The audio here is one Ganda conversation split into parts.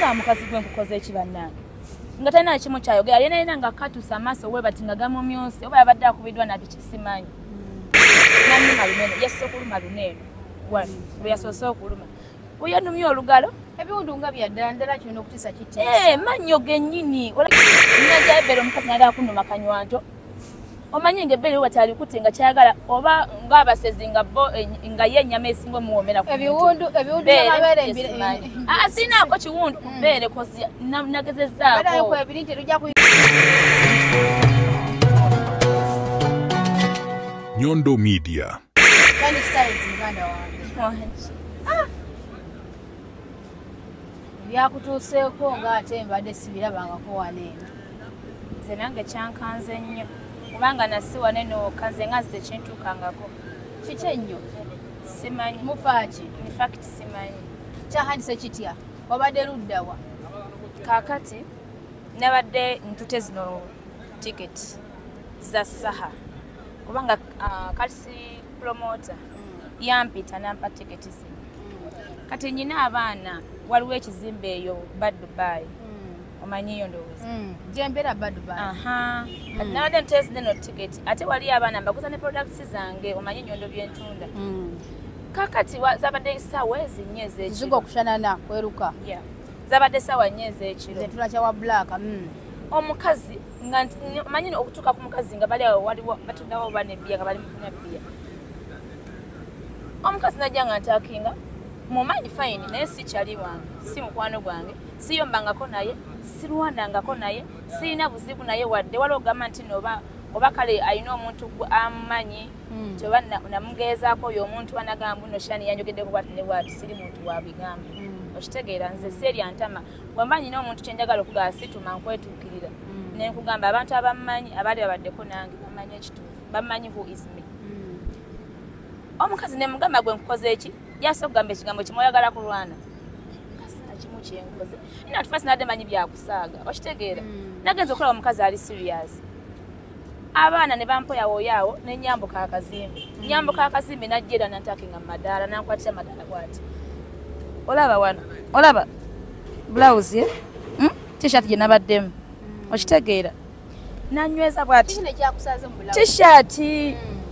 muga mukazi gwe nkukoze ekibanna nga talina kimu kyayogera yena nga katusa amaaso we bati nga gamumyuse oba yabadde akubiddwa nati kisimanyi namuma lunene yesse okuluma lunene lwe yasoose okuluma uyanumye olugalo ebiwundu nga byaddala kirina okutisa kiti mannyo gennyini naja ebbere omukazi nagala kunuma kanywanto omanyi ng'ebbere we batali kuti nga kyayagala oba ng'abasezi nga ye ennyama esinga omuwoomera ebiwundu by'amabeere sinaako kiwundu ku bbeere kozi nagezezzaako Nyondo Media. Byakutuuseeko ng'ate mbadde sibirabangako wano eno. Nze nange kyankanze nnyo kubanga nasi wano eno kanze nga nze kintuukangako. Kiki ennyo? Simanyi. Mufaaki? In fact simanyi. Kyahandise kitya? Wabadde ludda wa? Kaakati nabadde ntute zino tiketi za saha kubanga kalisi promoter yampita nampa tiketi zino kati nyina abaana waliwo ekizimbe eyo Bad Dubai omanyiyo ndowooza gyembeera Bad Dubai kati nabadde ntute zino tiketi ate wali abaana mbaguza ne products zange omanyi Nyondo byentunda kakati zabadde essaawa ezinnya ez'ekiro ziga okushana kweruka zabadde essaawa nnya ez'ekiro zetula kyawa black omukazi nga manyi okutuuka ku mukazi nga bali awo waliwo batundawo bane bbiya nga bali mukunywa bbiya omukazi najja nga ntaakinga mu mind fine naye si kyali wange si mukwano gwange siyombangako naye sirwanangako naye sirina buzibu naye wadde waliwo ogamba nti oba kale alina omuntu amumanyi nti oba namugeezaako oyo omuntu anagamba buno shani yanjogeddeko bwati ne bwati siri muntu wa bigambo okitegeera nze seeri antama bwemba nyina omuntu kyenjagala okugaba situma nkwetuukirira nenkugamba abantu abamumanyi abaali babaddeko nange bamanyi ekituufu bamanyi who is me omukazi nemugamba gwe nkukoze eki yasa okugamba ekigambo kimweyagala kulwana kasina kimu kyenkoze ina tufasi nadde manyi byakusaaga okitegeera nagenza okulaba omukazi ali serious abaana ne bampoyawooyaawo nenyambuka akazimbe nyambuka akazimbe najjera nantakinga mumadaala nankwatira madaala bwati olaba wano olaba blouse t-shirt gye nabaddemu okitegeera nanyweza bwati t-shirt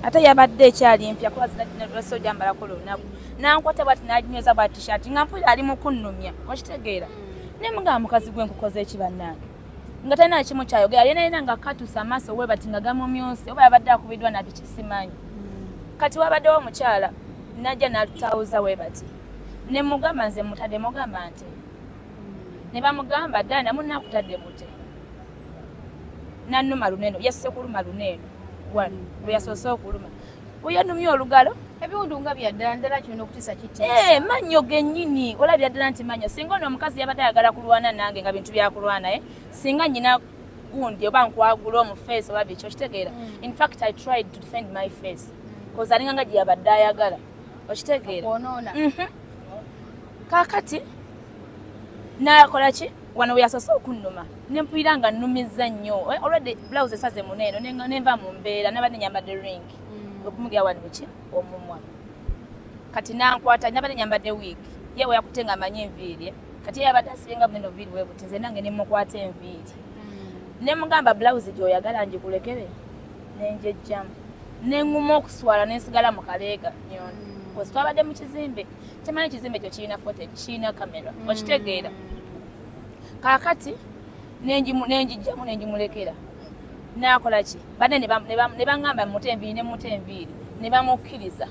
ate yabadde ekyali mpya kuba zinalwesa ojambalako lunaku nankwata bwati nanyweza bwa t-shirt nga mpulira ali mukunnumya okitegeera nemugamba mukazi gwe nkukoze ekibannange nga talina kimu kyayogera yenayina nga katusa amaaso we bati nga gamumyuse oba yabadde akubiddwa nati kisimanyi kati wabaddewo omukyala najja natawuza we bati nemugamba nze mutadde mugamba nti ne bamugamba ddala munakutadde mute nannuma luneno yasse kuluma luneno lwe yasoose okuluma uyanumye olugalo ebiwundu nga byaddala kirina okutisa kiti mannyo gennyini olabira ddala nti mannyo singa ono omukazi yabadde ayagala kulwana nange nga bintu byakulwana singa nyina gundi oba nkwagula omufeesi oba biki okitegeera in fact I tried to defend my face cause alinga nga gye yabadde ayagala okitegeera kaakati nakola ki wano we yasoose okunnuma nempulira nga nnumizza nnyo already blouse esaze muneeno nenva mu mbeera nabadde nyambadde ring okumugira wano ki omumwa kati nankwata nabadde nyambadde wig yewe yakutte nga amanyi enviiri kati yabadde asibenga muneno viiri webuti nze nange nemukwata enviiri nemugamba blouse gyoyagala ngikulekere nenjejjamu neŋŋuma okuswala nensigala mu kaleega Nyondo kozi twabadde mu kizimbe temanyi ekizimbe ekyo kirina footage kirina kamera okitegeera kaakati nenjijjamu nenjimulekera nakola ki badde ne baŋŋamba mute enviiri ne bamukkiriza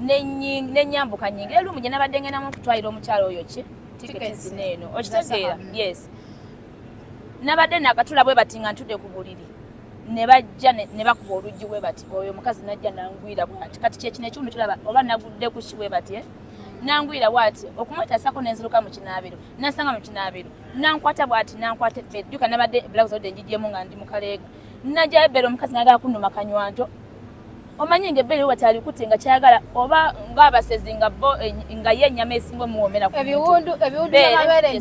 nenyambuka nyingi era lumu gye nabadde ngendamu okutwalira omukyalo oyo ki tiketi zineeno okitegeera yes nabadde nakatula bwe bati nga ntudde ku buliri ne bajja ne bakuba oluggi bwe bati oyo omukazi najja nangwira bwati kati kyekino ekiwundu tulaba oba nagudde ku ki bwe bati nangwira bwati okumwetasako nenziruka mu kinaabiro nasanga mu kinaabiro nankwata bwati nankwata ebbere jjuka nabadde blouse odde njijjemu nga ndi mu kaleega najja ebbere omukazi nagala kunnuma kanywanto omanyi ng'ebbere we batali kuti nga kyayagala oba ng'abasezi nga ye ennyama esinga omuwoomera ebiwundu by'amabeere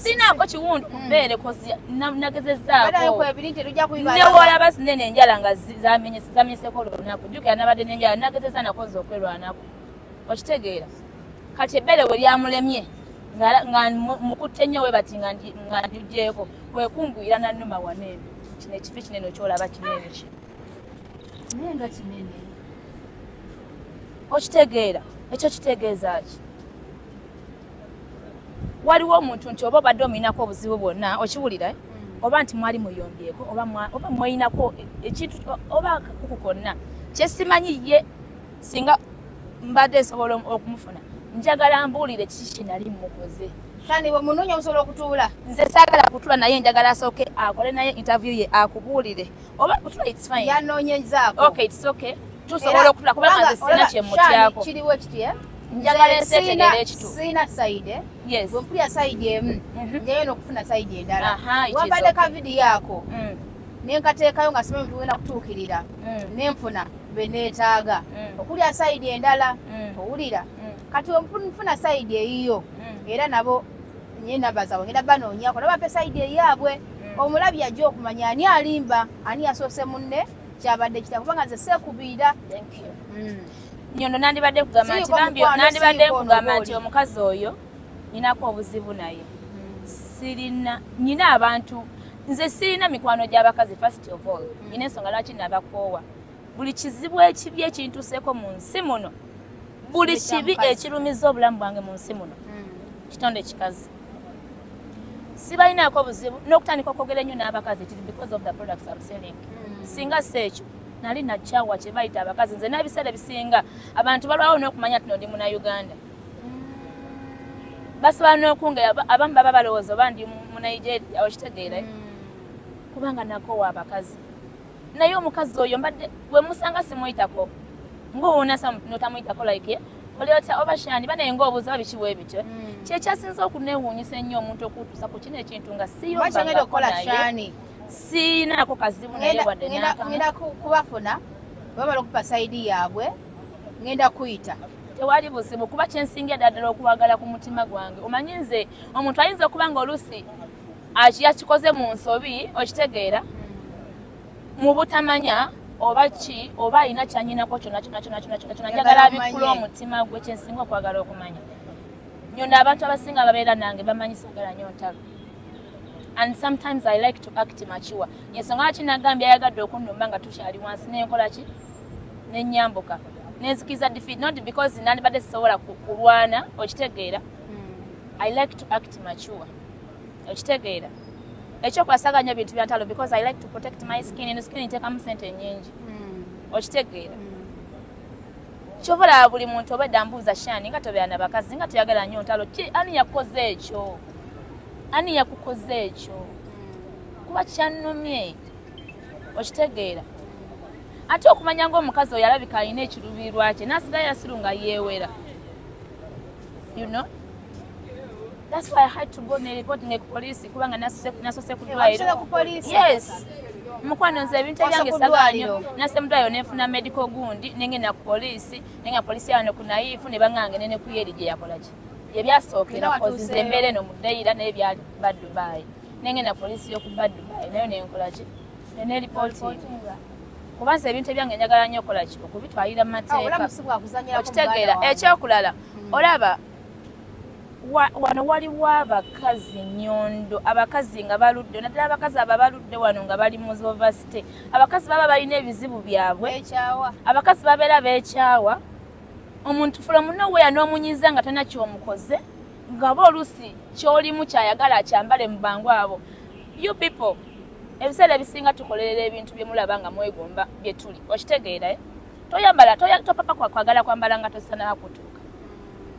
sinaako kiwundu ku bbeere kozi nagezezzaako newolaba zinene enjala nga zamenyeseko lunaku jjukira nabadde n'enjala nagezezza nakoze okwerwanako okitegeera kati ebbere we lyamulemye nga mukutte nnyo we bati nga ndigyeko kwekunguyira nannuma wanene kino ekifi kinene kyolaba kinene ki naye nga kinene okitegeera ekyo kitegeeza ki waliwo omuntu nti oba obadde omuyinako obuzibu bwonna okiwulira oba nti mwali muyombyeko oba mwayinako ekintu oba akakuku konna kyesimanyi ye singa mbadde nsobola okumufuna njagala mbuulire kiki kinali mukoze Shani bwe munoonya osobola okutuula nze saagala kutuula naye njagala asooke akole naye interview ye akubuulire oba kutuula it's fine yanoonyezaako okay it's okay tusobola okutuula kubanga nze sina kyemutyako kiriwo kiti njagala enseetegere ekitu siina sayide yes bwe mpulira sayidi emu njayo n'okufuna sayidi endala it is wambadde okay. ka vidiyo ako nenkateekayo nga simanyi tugenda kutuukirira nenfuna be neetaaga okulya sayidi endala owulira kati nfuna sayidi eyiyo era nabo nye namba zaabwe ngenda banoonyako nabo bape sayidi eyaabwe omulabi ajja okumanya ani alimba ani yasoose munne kyabadde kita kubanga nze seekubiira nyono nandibadde kugamba nti omukazi oyo ninako obuzibu naye nyina abantu nze sirina mikwano gy'abakazi first of all nyina ensonga lwaki nabakoowa buli kizibu ekibi ekintuseeko mu nsi muno buli kibi ekirumiza obulamu bwange mu nsi muno kitonde kikazi sibalinaako obuzibu n'okutandika okwogera ennyo n'abakazi it is because of the products I'm selling singa si ekyo nali nakyawa kye bayita abakazi nze n'ebiseera bisinga abantu balwawo n'okumanya nti ndi Munnayuganda basobola n'okungeya abamu baba balowooza oba ndi Munigeria okitegeera kubanga nakoowa abakazi naye omukazi oyo mbadde we musanga simuyitako ng'owuunasa notamuyitako like oliota oba Shani banaye ng'obuuza bikiwa ebityo kyekyasinza okuneewuunyisa ennyo omuntu okutuusa ku kino ekintu nga siyombangako naye siinaako kazibu naye wadde ngenda kubafuna babala okupa sayidi yaabwe ngenda kuyita tewali buzibu kuba kyensinga ddala okuwagala ku mutima gwange omanyi nze omuntu ayinza okuba nga oluusi yakikoze mu nsobi okitegeera mu butamanya oba ki oba alina kyanyinako kyonna njagala abikkula omutima gwe kyensinga okwagala okumanya nyonna abantu abasinga babeera nange bamanyi sagala nnyo ntalo and sometimes I like to act mature yensonga lwaki nagambye ayagadde okundumba nga tukyali wansi nenkola ki nenyambuka nenzikiza defeat not because nandibadde sisobola kulwana okitegeera I like to act mature okitegeera ekyokwasaganya bintu bya ntalo because I like to protect my skin and skin nteekamu sente nnyingi okitegeera kyobola buli muntu obedda mbuuza Shani nga tobeera n'abakazi nga toyagala nnyo ntalo ani yakukoze ekyo ani yakukoze ekyo kuba kyannumye okitegeera ate okumanya ng'omukazi oyo alabika alina ekiruubirirwa kye n'asigala yasirunga yeewera you know that's why I had to go ne reporting ku police kubanga nasose ku dwaliro yes mukwano nze ebintu ebyange saganyo nase mudwaliro nefuna medical gundi nengenda ku police nenga police yano ku naifu ne bangange nene ku yeri gye yakola ki ebyasookera kozi nze mbere no mudaira naye byali bad Dubai nengenda police yo ku bad Dubai nayo nenkola ki ne reporting kuba nze ebintu ebyange njagala nnyo okola ki okubitwalira mu mateeka okitegeera ekyokulala olaba wano waliwo abakazi nnyondo abakazi nga baludde naddala abakazi abo baludde wano nga bali mu zovasite abakazi baba balina ebizibu byabwe abakazi babeera beekyawa omuntu fula munoweya n'omunyiza nga tana kyomukoze ngaba oluusi kyolimu kyayagala akyambale mu bangu abo you people ebiseera ebisinga tukolerera ebintu bye mulaba nga mwegomba bye tuli okitegeera toyambala topapa kwagala kwambala nga tosana kutuuka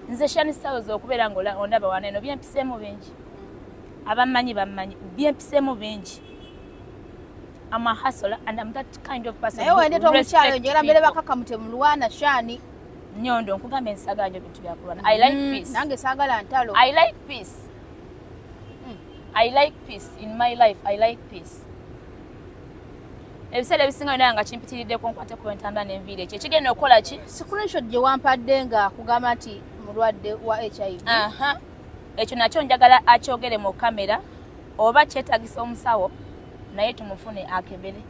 nze Shani Styles okubeera nga ondaba wano eno byempiseemu bingi abamanyi bamanyi byempiseemu bingi I'm a hustler and I'm that kind of person naye wendeta omukyalo njera mbere bakakamute mu Lwana Shani nyondo nkugamba ensagaanyo bintu byakulwana I like peace nange saagala ntalo I like peace I like peace in my life I like peace ebiseera ebisinga naye nga kimpitiriddeko nkwate ku entambula n'enviiri ekyo ekigenda okukola ki screenshot gye wampadde nga kugamba nti mulwadde wa HIV ekyo nakyo njagala akyogere mu kamera oba kyetagisa omusawo naye tumufune akebere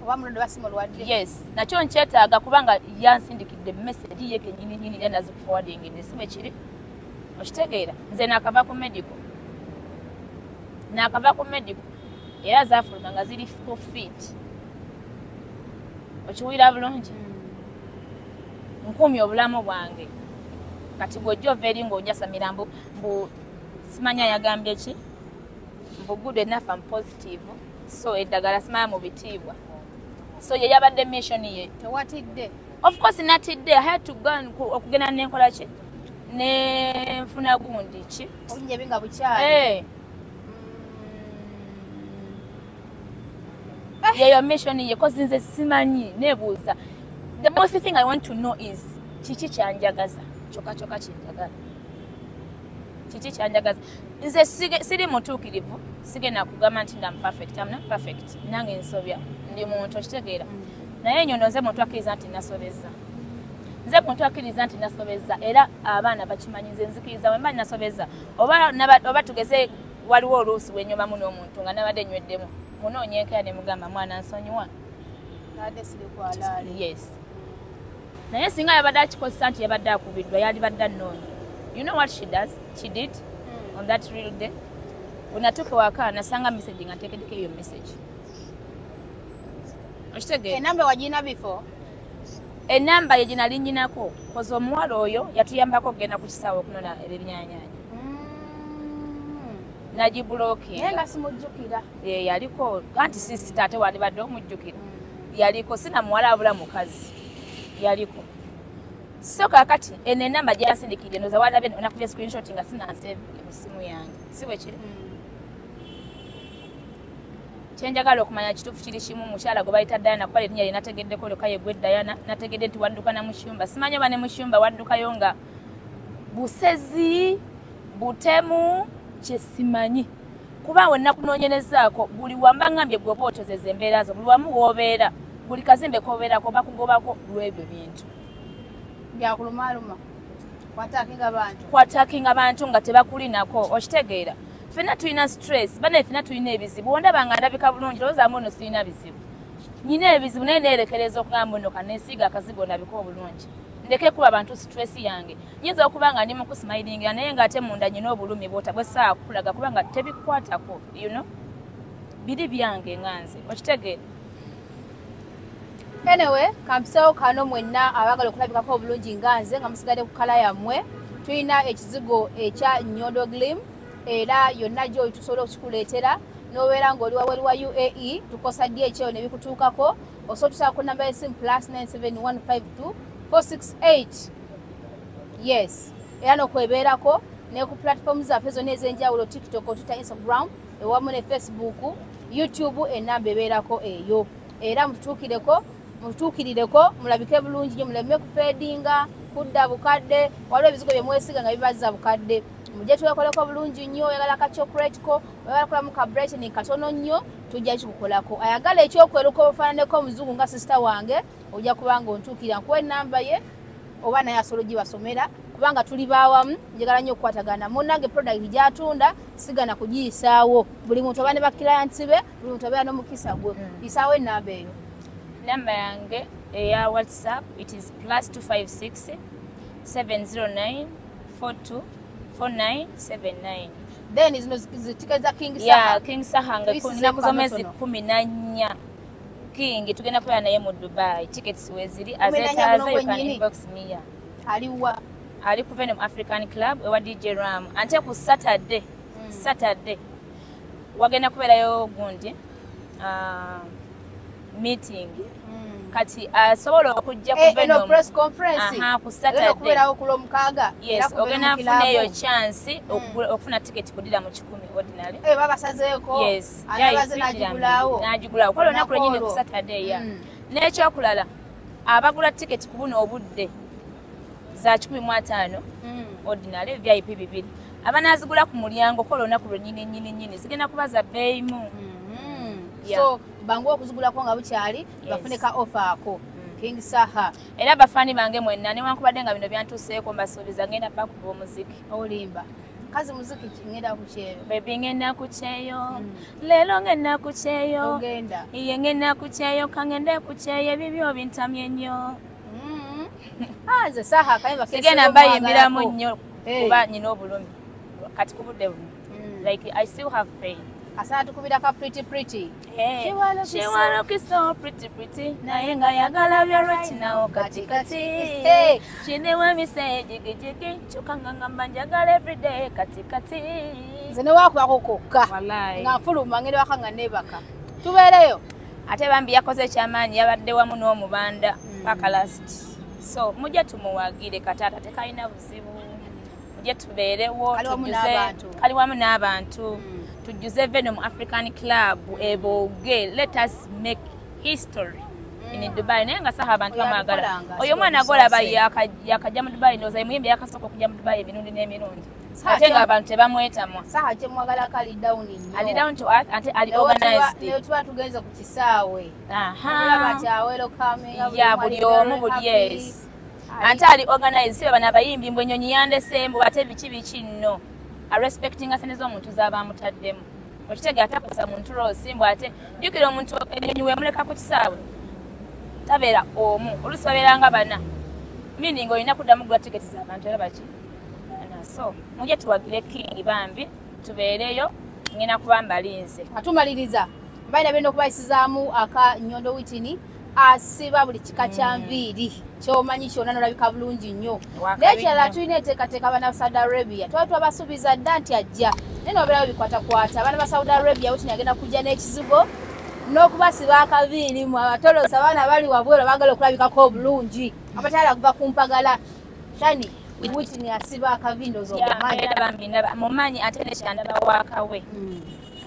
oba mulwadde basi mulwadde yes nakyo nkyetaaga kubanga yansindikidde message ye kenyininyini yanazikuforwardingidde sibe kiri okitegeera nze nakava ku medical era zaafuluma nga ziri 4 feet okiwulira bulungi nkumya obulamu bwange kati bw'ojja ova eri ng'onjasamira mbu simanya yagambye ki mbu good enough and positive so eddagala simanya mu bitiibwa so ye yabadde mission ye tewatidde of course natidde I had to go okugenda nenkola ki nenfuna gundi ki olinye binga bukyali yeyo mission ye kozi nze simanyi nebuuza the most thing I want to know is kiki kyanjagaza kyokka kinjagala kiki kyanjagaza nze siri mutuukirivu sigenda kugamba nti I'm perfect. I'm not perfect nange nsobya ndi muntu okitegeera naye nyono nze muntu akkiriza nti nasobeza era abaana bakimanyi nze nzikiriza wemba nasobeza oba tugeze waliwo oluusi wenyomamu n'omuntu nga nabadde nnyweddemu munoonyenkera ne mugamba mwana nsonyiwa yes naye singa yabadde akikozesa nti yabadde akubiddwa yalibadde annoonya you know what she did on that real day when natuuka waka nasanga message nga nteekeddeko eyo message okitegeera enamba wagina before enamba ye gina linnyinako koza omuwala oyo yatuyambako okugenda ku kisaawe okunona ebyennyanya nagibulokinga naye nga simujjukira yaliko anti sisita ate wandibadde omujjukira yaliko sina muwala abula mukazi yaliko so kakati eno enamba gyasindikidde ndoza walabye nakubye screenshot nga sinasave mu simu yange si bwe kiri kyenjagala okumanya kituufu kiri kimu mukyala gwe bayita Diana kuba erinnya lye nategeddeko lyoka ye gwe Diana nategedde nti wadduka na mushumba simanyi oba ne mushumba waddukayo nga busezi butemu kyesimanyi kuba we nakunoonyerezaako buli wamba ngambye gwe oba otozeza embeera zo buli wamu woobeera buli kazimbe kobeerako bakugobako lw'ebyo bintu byakulumaaluma kwatakinga abantu nga tebakulinako okitegeera ffenna tulina stress banaye ffenna tulina ebizibu wondaba nga ndabika bulungi lowoozamu ono sirina bizibu nyina ebizibu naye neerekereza okugamba ono kanesiiga akazigo ndabika obulungi ndeke kuba abantu stress yange nyinza okuba nga ndi mu kusimayiringira naye ng'ate munda nyina obulumi bwota bwe saa kukulaga kubanga tebikukwatako you know biri byange nga nze okitegeera anyway kampisawo kano mwenna abagala okulabikako obulungi nga nze nga musigadde ku kala yammwe tulina ekizigo ekya Nyondo Glim era yonna gyoyi tusobola okikuleetera n'obeera ng'oli waweri wa UAE tukosa ddi ekyeyo ne bikutuukako osobola tusaba ku namba y'essimu +97152 yes era n'okwebeerako ne ku platform zaffe zonna ez'enjawulo TikTok, Twitter, Instagram ewamu ne Facebook, YouTube enamba ebeerako eyo era mutuukirireko mulabike bulungi nnyo muleme kufeedinga kudda bukadde waliwo ebizigo bye mwesiga nga bibazza bukadde mujje twekoleko bulungi nnyo oyagala ka chocolate ko oyagala kulamu ka brightening katono nnyo tujja kikukolako ayagala ekyokweruka obufaananeko omuzungu nga sisita wange ojja kubanga ontuukirira nkuwa ennamba ye oba naye asobola ogibasomera kubanga tuli baawamu njagala nnyo okukwatagana munnange product gy'atunda sigana kugiyisaawo buli muntu oba ne bakirayantsi be buli muntu obeera n'omukisa gwe yisaawo ennamba eyo namba yange eya WhatsApp it is +256 709 42 4979 then zino zitikeza King Saha yeah King Saha nga inaku zomezi 14 King tugenda kuya naye mu Dubai tickets weziri azetaza you can inbox me aliwa ali ku Venom African Club ewa DJ Ram ante ku Saturday wagenda kuberayo gundi meeting kati asobola okujja ku Venom press conference ku Saturday okuberawo ku Lomukaaga yes ogenda kufuna eyo chance okufuna ticket kudira mu 10 ordinary babasazeeko yes abaze najigulawo kwa lunaku lwennyini ku Saturday ya n'ekyokulala abagula ticket ku buno obudde za 15 ordinary VIP 2 abanazigula ku mulyango kwa lunaku lwennyini zigenda kubaza beyimu so bangu okuzigulako nga bukyali bafuneka offer ako King Saha era bafani bange mwenna newankubadde nga bino byantuseeko mbasuubiza ngenda bakuba omuziki olimba kazi muziki ngenda kucheyo baby ngenda kucheyo lelo ngenda kucheyo ogenda iye ngenda kucheyo kangende kucheyo bibyo bintamye nnyo aze Saha kayimba sigenda bayimbiramu nnyo kuba nyina obulumi kati kubudde buno like I still have pain. Asana tukubira ka pretty. She wanna look so pretty. Naye nga yagala bya right now kati. She never me say jigi chukanga ngamba njagala every day kati. Zene wakuba kokokka. Wallahi. Nga fuluma ngene wakanga nebaka. Tubereyo. Ate bambi yakoze kyamaanyi yabadde wamu n'omubanda paka last. So mujja tumuwagire katata tekalina buzibu. Mujja tubeerewo kali wamu n'abantu. Tujuze Venom African Club eboge. Let us make history in Dubai. Naye nga saha abantu bamagala. Oyo mwana agola yakajja mu Dubai ndoza imuyimbi yakasoko kujja mu Dubai emirundi n'emirundi. Ate nga abantu tebamwetamwa. Saha kye mwagala kali down nnyo. Ali down to earth ate ali organized. Leo tuba tugenze ku kisaawe. Aha. Ya buli omu buli yes. Ante ali organized sibe bana bayimbi mbwe nyonyi yandesembo ate biki nno. A respecting asene z'omuntu z'abamutaddemu. Okitega atakusa muntu rosimbo ate jukira omuntu enyonyi wemuleka ku kisaawe. Tabeera omu olusi babeeranga bana. Meaning olina kuddamu gwa tickets z'abantu era baki. So mujye tuwagire King bambi tubeereyo ngina kubamba linze. Atumaliriza. Mbaina bendo kubayisizaamu aka Nyondo Witini asiba buli kika kya nviiri. Kyomanyi kyonna nolabika bulungi nnyo. N'ekirala tulina enteekateeka bana Saudi Arabia. Twali twabasuubiza dda nti ajja. Naye nobeerayo bikwatakwata. Abaana ba Saudi Arabia Witini agenda kujja n'ekizigo n'okubasiba akaviiri mu abatolosa abaana bali wabwera baagala okulabikako obulungi. Abataala kuva ku mpagala. Shani Witini asiba akavindo z'okumanyi. Bambi ndaba mumanyi ate n'ekyandaba waakawe.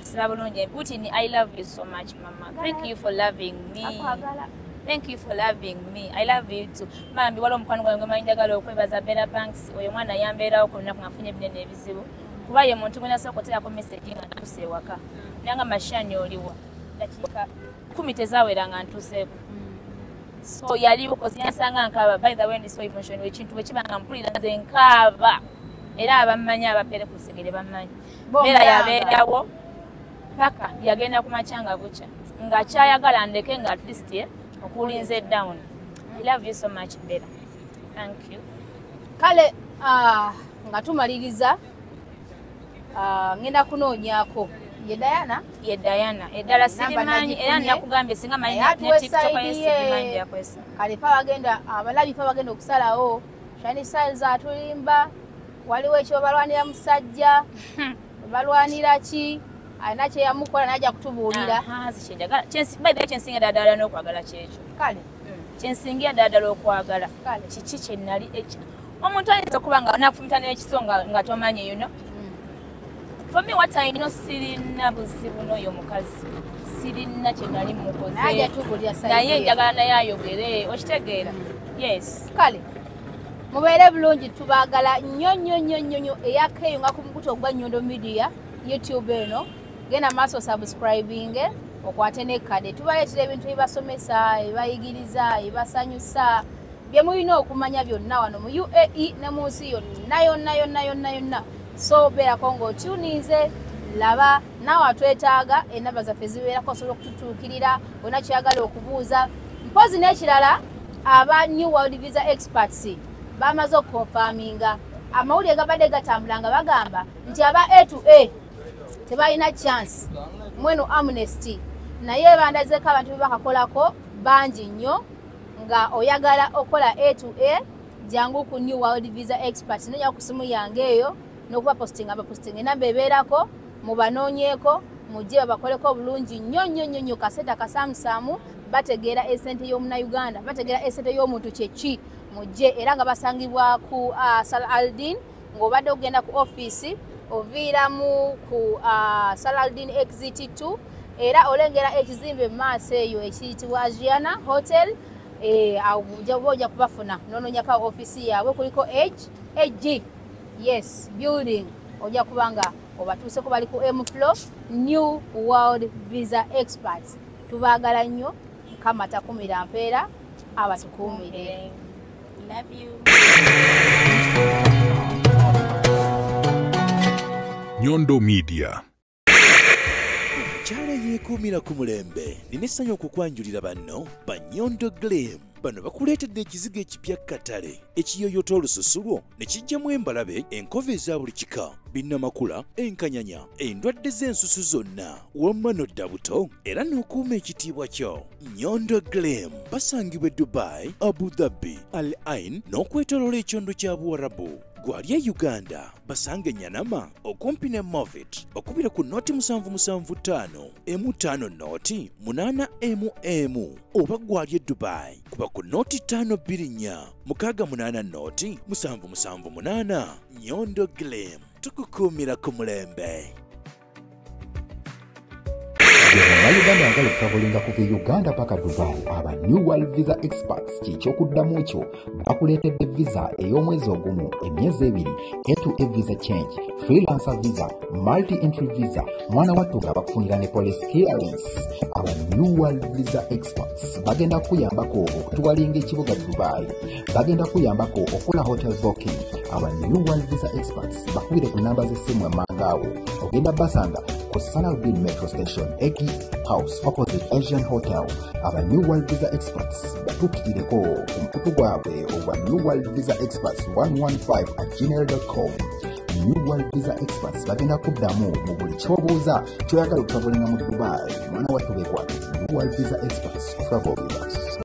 Asiba bulungi. Witini, I love you so much, Mama. Thank you for loving me. Thank you for loving me. I love you too. Mambi waliwo omukwano gwange manyi njagala okwebaza Bella Banks. Oyo mwana yambeerawo ku lunaku ngafunye ebinene ebizibu. Kuba ye muntu gwena asooka okuteerako message nga ntuse ewaka. Nanga mashani oliwa. Dakiika 10 tezaawera nga ntuseeko. So yaliwo kozi yansanga nkaaba. By the way, ndi so emotional ekintu bwe kiba nga mpulira nze nkaaba. Era abammanyi abapeere ku segere bammanyi. Bella yabeerawo paka yagenda ku macanga bukya. Nga kyayagala ndeke nga at least okulinze down. I love you so much, Bella. Thank you. Kale nga tumaliriza ngenda kunoonyako ye Diana. Ye Diana. Eddala sirimanyi era nakugambye singa manyi ne TikTok yesimanyi yakwesa. Kale fa bagenda abalabi fa bagenda okusalawo. Shani Styles atulimba. Waliwo ekyo balwanira musajja. Balwanira ki? Alina kye yamukola najja kutubuulira. Kyensinga ddala n'okwagala kyekyo. Kale. Kyensingira ddala okwagala. Kiki kye nnali ekyo. Omuntu ayinza okuba nga nakufumita n'ekiso nga tomanyi yuno. For me, what I know, sirina buzibu n'oyo mukazi. Sirina kye nali mukoze. Najja tubuulira sayidi. Naye njagala naye ayogere. Okitegeera? Yes. Kale. Mubeere bulungi tubaagala nnyo eyakeeyo nga ku mukutu ogwa Nyondo Media YouTube eno. Genda maaso subscribing okwate nekkade. Tubaleetera ebintu ebibasomesa, ebibayigiriza, ebibasanyusa. Bye mulina okumanya byonna wano mu UAE ne mu nsi yonna. So beerako ng'otuninze laba naawe atwetaaga enamba zaffe zibeerako osobola okututuukirira olina kyeyagala okubuuza. Mpozi n'ekirala aba New World Visa Experts bamaze okukonfaminga amawulire gabadde gatambula nga bagamba nti aba A to A tebalina chance mweno amnesty naye bandazeko abantu bebakakolako bangi nnyo nga oyagala okola A to A jangu ku New World Visa Experts nenya ku simu yange eyo n'okuba posting enamba ebeerako mubanoonyeeko mujje babakoleko bulungi nnyo kaseta kasamusamu bategeera esente y'omuna Uganda bategeera esente y'omuntu kyeki mujje era nga basangibwa ku Saladin ng'obadde ogenda ku office oviiramu ku Saladin exit 2 era olengera ekizimbe maaso eyo ekiyitibwa Ajiana Hotel ojja kubafuna nonoonyaka office yaabwe kuliko HG yes building ojja kubanga obatuuseko bali ku M floor New World Visa Experts tubaagala nnyo Mukama takumira mpeera abatukuumire. Love you. Nyondo Media. Chale yeekuumira ku mulembe nina essanyu okukwanjulira banno ba Nyondo Glim bano bakuleetedde ekizigo ekipya katale ekiyoyota olususu lwo ne kijjamu embalabe, enkova eza buli kika, binnamakula, enkanyanya, endwadde z'ensusu zonna, wamma n'odda buto era n'okuuma ekitiibwa kyo. Nyondo Glam basangibwa Dubai, Abu Dhabi, Al Ain n'okwetooloola ekyondo kya Buwarabu. Gwali e Uganda basange Nyanama okumpi ne Movit okubira ku noti 775 M5 noti 8 oba gwali e Dubai kuba ku noti 524 680 noti 778. Nyondo Glam tukukuumira ku mulembe. Uganda agala travelinga kuva Uganda paka Dubai aba New World Visa Experts kikyokuddamu ekyo bakuleetedde visa ey'omwezi ogumu, emyezi 2, A2A visa change, freelancer visa, multi-entry visa, mwana wattu nga bakufunira ne police clearance. Aba New World Visa Experts bagenda kuyambako okutuwalinga ekibuga Dubai, bagenda kuyambako okola hotel booking. Aba New World Visa Experts bakubire ku namba z'essimu emmangaawo, ogenda basanga ku Salaudin Metro Station, Eki House opposite Asian Hotel. Aba New World Visa Experts batuukireko ku mukutu gwabwe ogwa New World Visa Experts 115@gmail.com. New World Visa Experts bagenda kuddamu mu buli ky'obuuza ky'oyagala okutabulinga mu Dubai. Mwana wattu beekwate New World Visa Experts, travel with us.